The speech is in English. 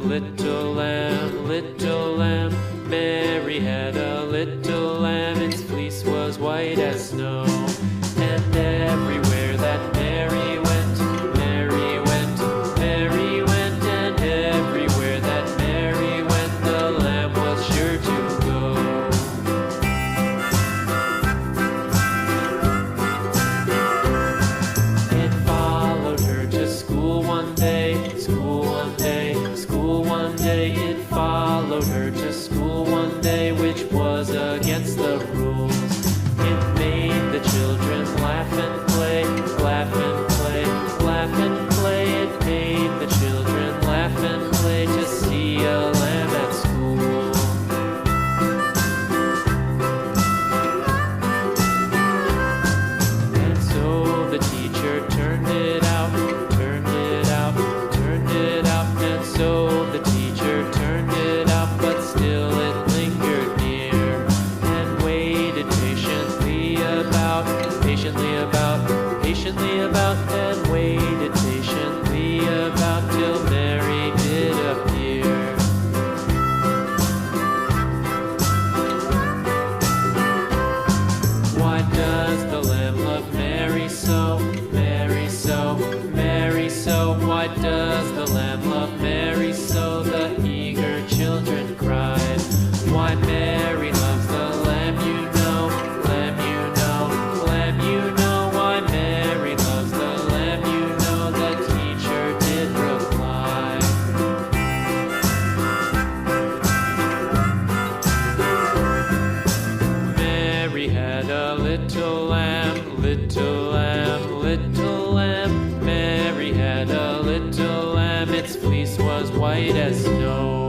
little lamb, little lamb. Mary had a little lamb, its fleece was white as snow. And everywhere that Mary went, Mary went, Mary went. And everywhere that Mary went, the lamb was sure to go. It followed her to school one day, school one day, school one day. It followed her to school one day, which was against the rules. It made the children laugh and play, laugh and play, laugh and play. It made the children laugh and play to see a lamb at school. And so the teacher turned it out, turned it out, turned it out. And so the teacher turned it out, but still it lingered near and waited patiently about, patiently about, patiently about, and waited patiently about till Mary did appear. Why does the lamb love Mary so, Mary so, Mary so? Why does the lamb love Mary so? The eager children cried. Why Mary loves the lamb, you know, lamb, you know, lamb, you know. Why Mary loves the lamb, you know, the teacher did reply. Mary had a little lamb, little lamb, little lamb. Mary had a little lamb, its fleece was white as snow.